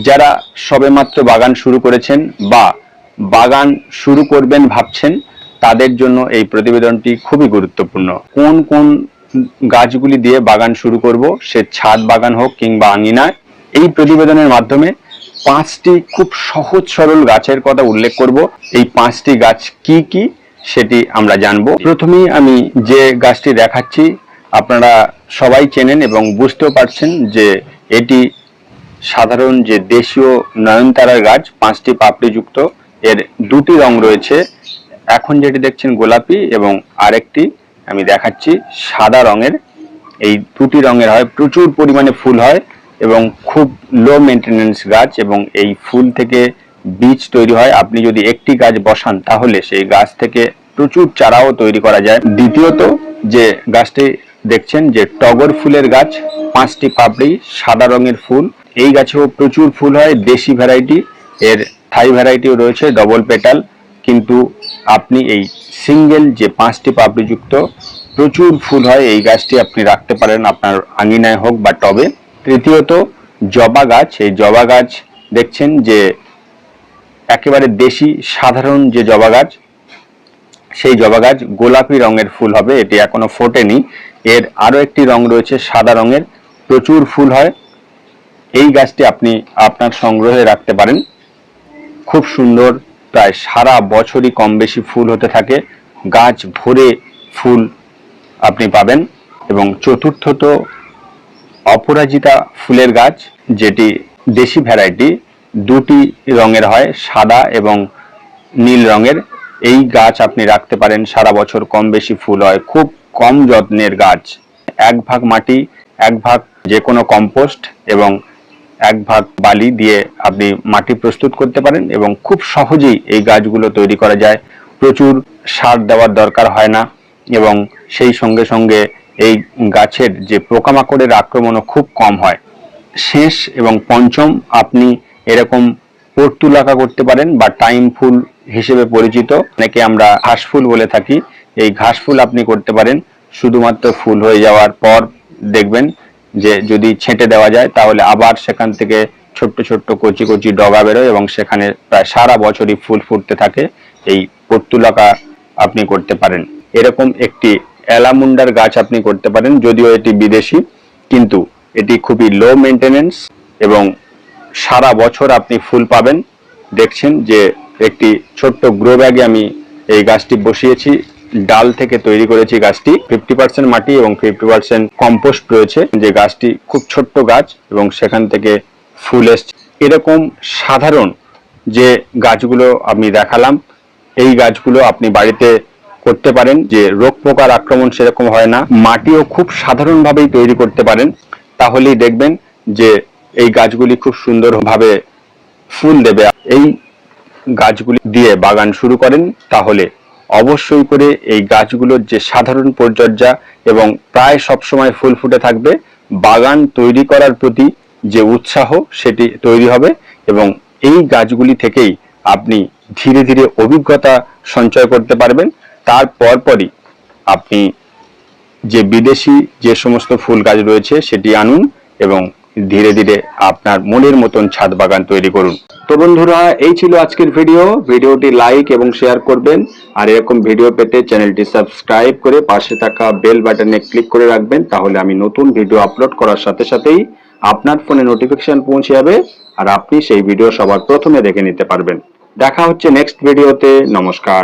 যারা সবেমাত্র বাগান শুরু করেছেন বা বাগান শুরু করবেন ভাবছেন তাদের জন্য এই প্রতিবেদনটি খুবই গুরুত্বপূর্ণ। কোন কোন গাছগুলি দিয়ে বাগান শুরু করব, সে ছাদ বাগান হোক কিংবা আঙিনায়, এই প্রতিবেদনের মাধ্যমে 5টি খুব সহজ সরল গাছের কথা উল্লেখ করব। এই 5টি গাছ কি কি সেটি আমরা জানবো। প্রথমেই আমি যে গাছটি দেখাচ্ছি আপনারা সবাই চেনেন এবং বুঝতেও পারছেন যে এটি সাধারণ যে দেশীয় নয়নতারার গাছ, 5টি পাপড়িযুক্ত। এর 2টি রং রয়েছে, এখন যেটি দেখছেন গোলাপি এবং আরেকটি আমি দেখাচ্ছি সাদা রঙের। এই 2টি রঙের হয়, প্রচুর পরিমাণে ফুল হয় এবং খুব লো মেনটেনেন্স গাছ, এবং এই ফুল থেকে বীজ তৈরি হয়। আপনি যদি একটি গাছ বসান তাহলে সেই গাছ থেকে প্রচুর চারাও তৈরি করা যায়। দ্বিতীয়ত যে গাছটি দেখছেন যে টগর ফুলের গাছ, 5টি পাপড়ি, সাদা রঙের ফুল। এই গাছেও প্রচুর ফুল হয়, দেশি ভ্যারাইটি। এর থাই ভ্যারাইটিও রয়েছে, ডবল পেটাল। কিন্তু আপনি এই সিঙ্গেল যে 5টি পাপড়িযুক্ত প্রচুর ফুল হয়, এই গাছটি আপনি রাখতে পারেন আপনার আঙিনায় হোক বা টবে। তৃতীয়ত জবা গাছ। এই জবা গাছ দেখছেন যে একেবারে দেশি সাধারণ যে জবা গাছ, সেই জবা গাছ গোলাপি রঙের ফুল হবে, এটি এখনো ফোটেনি। এর আরো একটি রং রয়েছে সাদা রঙের, প্রচুর ফুল হয়। এই গাছটি আপনি আপনার সংগ্রহে রাখতে পারেন, খুব সুন্দর, প্রায় সারা বছরই কম বেশি ফুল হতে থাকে, গাছ ভরে ফুল আপনি পাবেন। এবং চতুর্থত অপরাজিতা ফুলের গাছ, যেটি দেশি ভ্যারাইটি, 2টি রঙের হয়, সাদা এবং নীল রঙের। এই গাছ আপনি রাখতে পারেন, সারা বছর কম বেশি ফুল হয়, খুব কম যত্নের গাছ। 1 ভাগ মাটি, 1 ভাগ যে কোনো কম্পোস্ট এবং 1 ভাগ বালি দিয়ে আপনি মাটি প্রস্তুত করতে পারেন এবং খুব সহজেই এই গাছগুলো তৈরি করা যায়। প্রচুর সার দেওয়ার দরকার হয় না এবং সেই সঙ্গে সঙ্গে এই গাছের যে পোকামাকড়ের আক্রমণও খুব কম হয়। শেষ এবং পঞ্চম, আপনি এরকম পর্তুলাকা করতে পারেন বা টাইম ফুল হিসেবে পরিচিত, নাকি আমরা ঘাস ফুল বলে থাকি। এই ঘাস ফুল আপনি করতে পারেন। শুধুমাত্র ফুল হয়ে যাওয়ার পর দেখবেন যে যদি ছেঁটে দেওয়া যায় তাহলে আবার সেখান থেকে ছোট্ট ছোট্ট কচি কচি ডগা বেরোয় এবং সেখানে প্রায় সারা বছরই ফুল ফুটতে থাকে। এই পর্তুলাকা আপনি করতে পারেন। এরকম একটি অ্যালামুন্ডার গাছ আপনি করতে পারেন, যদিও এটি বিদেশি, কিন্তু এটি খুবই লো মেনটেনেন্স এবং সারা বছর আপনি ফুল পাবেন। দেখছেন যে একটি ছোট্ট গ্রো ব্যাগে আমি এই গাছটি বসিয়েছি, ডাল থেকে তৈরি করেছি গাছটি। 50% মাটি এবং 50% কম্পোস্ট রয়েছে। যে গাছটি খুব ছোট্ট গাছ এবং সেখান থেকে ফুল এসছে। এরকম সাধারণ যে গাছগুলো আমি দেখালাম, এই গাছগুলো আপনি বাড়িতে করতে পারেন, যে রোগ পোকার আক্রমণ সেরকম হয় না। মাটিও খুব সাধারণভাবেই তৈরি করতে পারেন, তাহলেই দেখবেন যে এই গাছগুলি খুব সুন্দরভাবে ফুল দেবে। এই গাছগুলি দিয়ে বাগান শুরু করেন তাহলে অবশ্যই করে এই গাছগুলোর যে সাধারণ পরিচর্যা এবং প্রায় সবসময় ফুল ফুটে থাকবে, বাগান তৈরি করার প্রতি যে উৎসাহ সেটি তৈরি হবে এবং এই গাছগুলি থেকেই আপনি ধীরে ধীরে অভিজ্ঞতা সঞ্চয় করতে পারবেন। তারপরই আপনি যে বিদেশি যে সমস্ত ফুল গাছ রয়েছে সেটি আনুন এবং ধীরে ধীরে আপনার মনের মতন ছাদ বাগান তৈরি করুন। তো বন্ধুরা, এই ছিল আজকের ভিডিওটি লাইক এবং শেয়ার করবেন, আর এরকম ভিডিও পেতে চ্যানেলটি সাবস্ক্রাইব করে পাশে থাকা বেল বাটনে ক্লিক করে রাখবেন, তাহলে আমি নতুন ভিডিও আপলোড করার সাথে সাথেই আপনার ফোনে নোটিফিকেশন পৌঁছে যাবে আর আপনি সেই ভিডিও সবার প্রথমে দেখে নিতে পারবেন। দেখা হচ্ছে নেক্সট ভিডিওতে। নমস্কার।